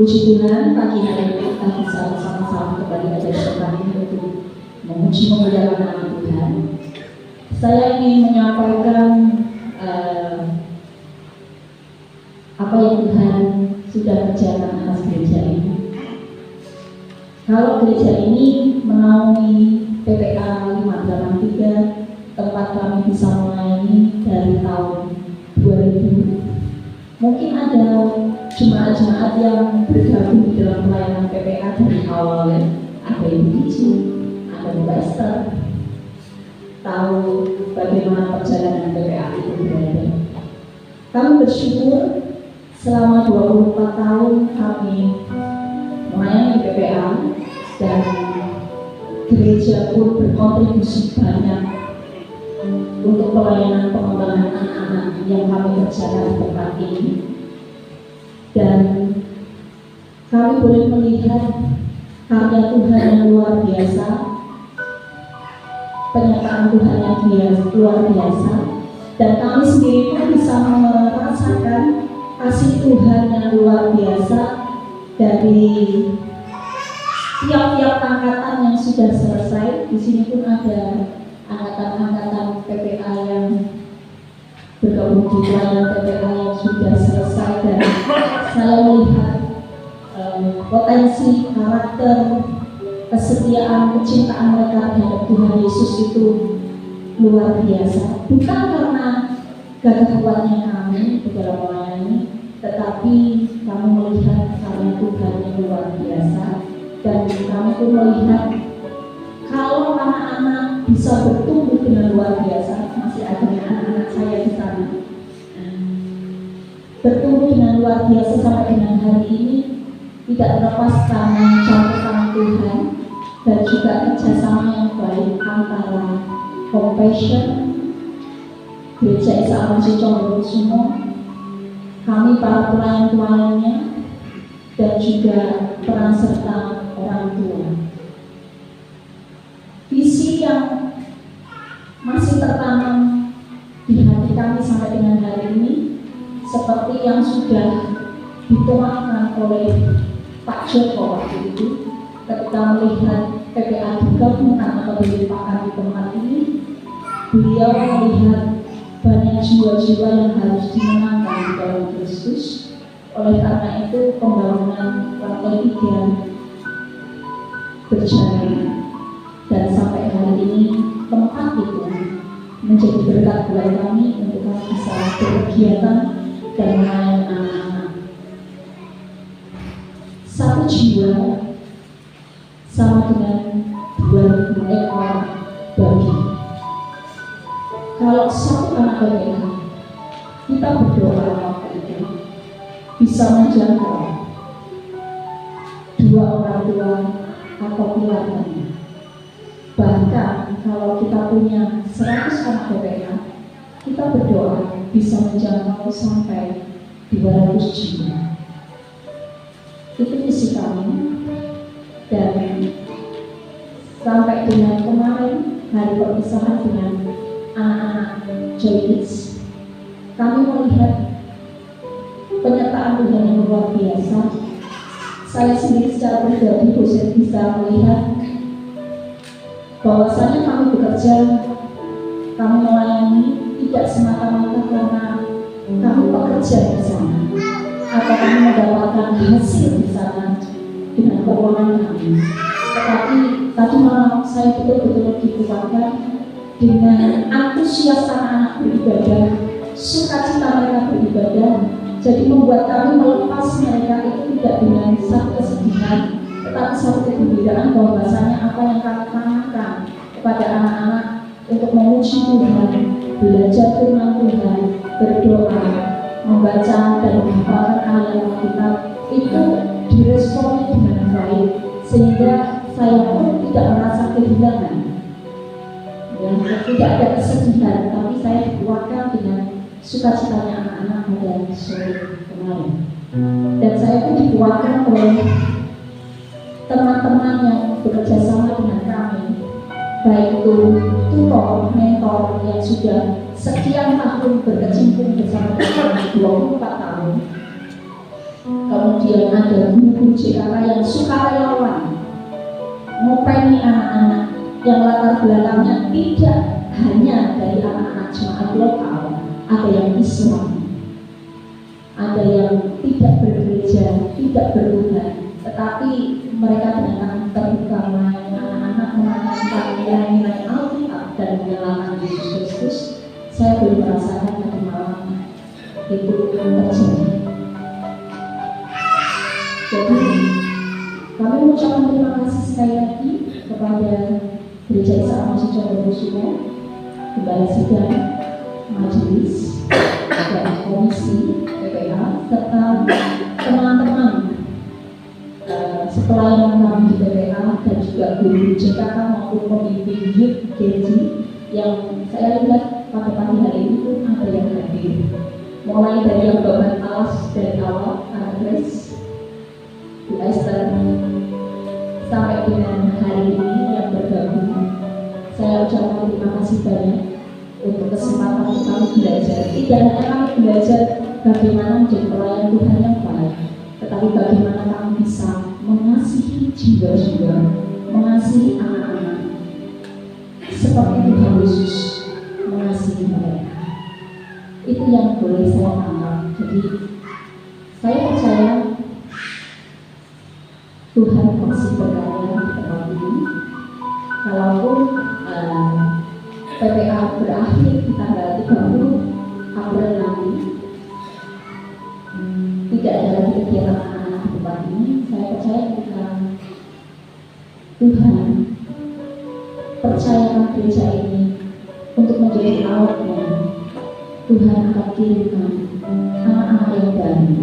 Puji Tuhan, pagi hari ini kita bisa bersama-sama kembali ada kesempatan untuk memuji memuliakan nama Tuhan. Saya ingin menyampaikan apa yang Tuhan sudah kerjakan atas gereja ini. Kalau gereja ini menaungi PPA 583, tempat kami bisa melayani dari tahun 2000. Mungkin ada jemaat-jemaat yang bergabung di dalam pelayanan PPA dari awal ya. Ada Ibu Cici, ada Mbak Esther, tahu bagaimana perjalanan PPA itu berada. Kami bersyukur selama 24 tahun kami melayani PPA dan gereja pun berkontribusi banyak untuk pelayanan pengembangan anak-anak yang kami kerjakan di tempat ini. Dan kami boleh melihat karya Tuhan yang luar biasa, penyataan Tuhan yang luar biasa, dan kami sendiri pun bisa merasakan kasih Tuhan yang luar biasa dari tiap-tiap angkatan yang sudah selesai. Di sini pun ada angkatan-angkatan PPA yang bergabung di pelayanan PPA yang sudah selesai, dan saya melihat potensi, karakter, kesetiaan, kecintaan mereka terhadap Tuhan Yesus itu luar biasa. Bukan karena gagah kuatnya kami di dalam melayani, tetapi kami melihat karya Tuhan yang luar biasa, dan kami pun melihat kalau anak-anak bisa bertumbuh dengan luar biasa. Masih ada anak-anak saya di sana bertumbuh dengan luar biasa sampai dengan hari ini, tidak terlepas karena campur Tuhan dan juga kerjasama yang baik antara Compassion, Gereja Isa Al-Masih Condongkusumo, kami para pelayan-pelayannya, dan juga peran serta orang tua. Visi yang masih tertanam di hati kami sampai dengan hari ini, seperti yang sudah dituangkan oleh Pak Joko waktu itu ketika melihat PPA digabungkan atau dilimpahkan di tempat ini. Beliau melihat banyak jiwa-jiwa yang harus dimenangkan di dalam Kristus. Oleh karena itu pembangunan lantai 3 berjalan, dan sampai hari ini tempat itu menjadi berkat buat kami untuk kami bisa berkegiatan dan melayani anak-anak. Satu jiwa sama dengan 2000 ekor babi. Kalau satu anak babi, kita berdoa waktu itu bisa menjangkau 2 orang tua atau keluarganya. Bahkan kalau kita punya 100 anak PPA, kita berdoa bisa menjangkau sampai 200 jiwa. Itu misi kami. Dan sampai dengan kemarin hari perpisahan dengan anak-anak Joyce, kami melihat penyertaan Tuhan yang luar biasa. Saya sendiri secara pribadi bisa melihat bahwasanya kami bekerja, kami melayani tidak semata-mata karena kami bekerja di sana atau kami mendapatkan hasil di sana dengan keuangan kami. Tetapi tadi malam saya betul-betul dikuatkan dengan antusias anak-anak beribadah, sukacita mereka beribadah. Jadi membuat kami melepas mereka itu tidak dengan satu kesedihan, tetapi satu kegembiraan bahwasanya apa yang kami tanamkan kepada anak-anak untuk memuji Tuhan, belajar firman Tuhan, berdoa, membaca dan menghafalkan ayat Alkitab itu diresponi dengan baik, sehingga saya pun tidak merasa kehilangan. Tidak ada kesedihan, tapi saya dikuatkan dengan sukacitanya anak-anak pada sore kemarin. Dan saya pun dikuatkan oleh teman-teman yang bekerja sama dengan kami, baik itu tutor, mentor yang sudah sekian tahun berkecimpung bersama dengan 24 tahun, Kemudian ada guru-guru JKK yang sukarelawan ngopeni anak-anak yang latar belakangnya tidak hanya dari anak-anak jemaat lokal, ada yang Islam, ada yang tidak bergereja, tidak bertuhan, tetapi mereka dengan terbuka melayani anak-anak, menanamkan nilai-nilai Alkitab dan menyalakan Yesus Kristus. Saya belum merasakan tadi malam itu terjadi. Jadi kami mengucapkan terima kasih sekali lagi kepada Gereja Isa Masjid Condowosumo, Gembala Sidang, Majelis, dan Komisi PPA, serta teman-teman pelayanan kami di PPA dan juga guru JKK maupun pemimpin Youth GG yang saya lihat pada pagi hari ini pun ada yang hadir, mulai dari yang Bapak Alas dari awal, Anak Grace, Bu Esther, sampai dengan hari ini yang bergabung. Saya ucapkan terima kasih banyak untuk kesempatan kami belajar. Tidak hanya kami belajar bagaimana menjadi pelayan Tuhan yang baik, tetapi bagaimana kami bisa mengasihi jiwa-jiwa, mengasihi anak-anak seperti Tuhan Yesus mengasihi mereka. Itu yang boleh saya tangkap. Jadi saya percaya Tuhan masih berkarya di tempat ini. Kalaupun PPA berakhir di tanggal 30 April nanti, tidak ada lagi kegiatan anak-anak di tempat ini, saya percaya ketika Tuhan percayakan gereja ini untuk menjadi alatnya, Tuhan akan kirimkan anak-anak yang baru.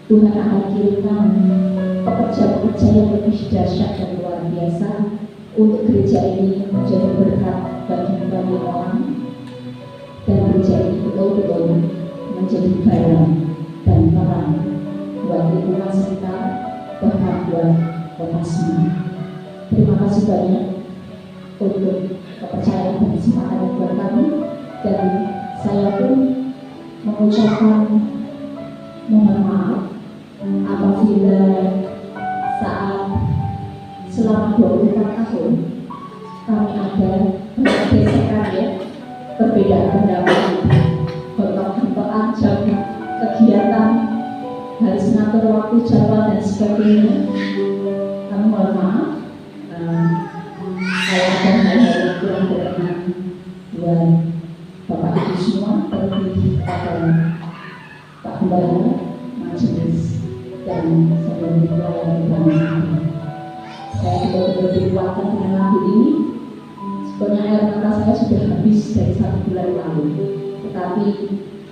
Tuhan akan kirimkan pekerja-pekerja yang lebih dahsyat dan luar biasa untuk gereja ini menjadi berkat bagi banyak orang, dan gereja ini betul-betul menjadi garam dan terang buat lingkungan sekitar, bahkan buat kota Semarang. Terima kasih banyak untuk kepercayaan dan kesempatan yang buat kami, dan saya pun mengucapkan mohon maaf apabila saat selama 24 tahun kami ada gesekan, ya, perbedaan pendapat, bentok-bentokan jam kegiatan, harus mengatur waktu jadwal dan sebagainya. Kami mohon maaf kalau ada hal-hal yang kurang berkenan buat Bapak Ibu semua, terlebih kepada Pak Gembala, Majelis, dan seluruh pelayan Tuhan. Saya betul-betul dikuatkan dengan lagu ini. Sebenarnya air mata saya sudah habis dari 1 bulan lalu, tetapi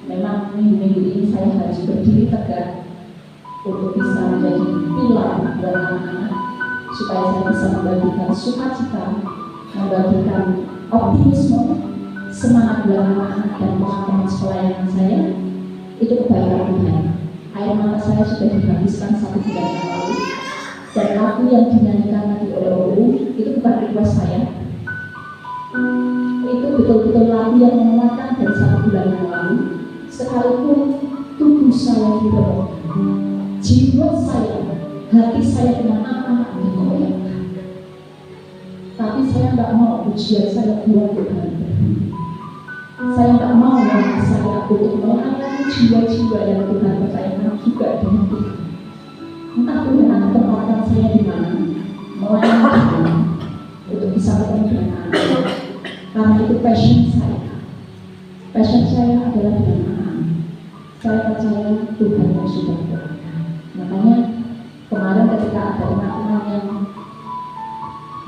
memang minggu-minggu ini saya harus berdiri tegak untuk bisa menjadi pilar buat anak-anak, supaya saya bisa membagikan sukacita, membagikan optimisme, semangat buat anak-anak dan teman-teman pelayanan saya. Itu kebaikan Tuhan. Air mata saya sudah dihabiskan 1 bulan yang lalu, dan lagu yang dinyanyikan tadi oleh Olu itu bukan request saya. Itu betul-betul lagu yang menguatkan dari 1 bulan yang lalu. Sekalipun tubuh saya dirobohkan, jiwa saya, hati saya dengan anak-anak dikoyakkan, tapi saya tidak mau ujian saya buat Tuhan. Saya tidak mau nama saya untuk melayani jiwa-jiwa yang Tuhan percayakan juga dengan Tuhan. Entah Tuhan akan tempatkan saya di mana, melayani Tuhan untuk bisa bertemu dengan anak. Karena itu passion saya. Passion saya adalah dengan anak. Saya percaya Tuhan yang sudah berkata. Makanya kemarin ketika ada teman-teman yang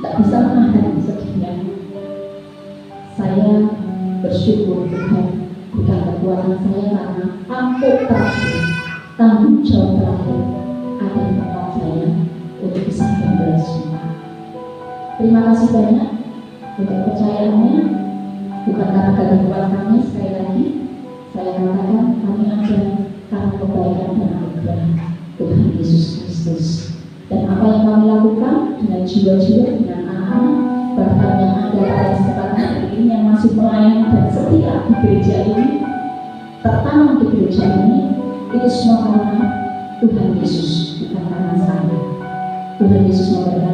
tidak bisa menahan sedihnya, saya bersyukur Tuhan berikan kekuatan saya, karena tampuk terakhir, tanggung jawab terakhir ada di tempat saya untuk bisa membalas semua. Terima kasih banyak untuk percayaannya. Bukan karena kekuatannya, sekali lagi saya katakan kami ada karena kebaikan dan anugerah Tuhan Yesus Kristus. Dan apa yang kami lakukan dengan jiwa-jiwa, dengan anak-anak, bahkan yang ada pada kesempatan hari ini yang masih melayani dan setia di gereja ini, tertanam di gereja ini, itu semua karena Tuhan Yesus bukan karena saya. Tuhan Yesus memberkati.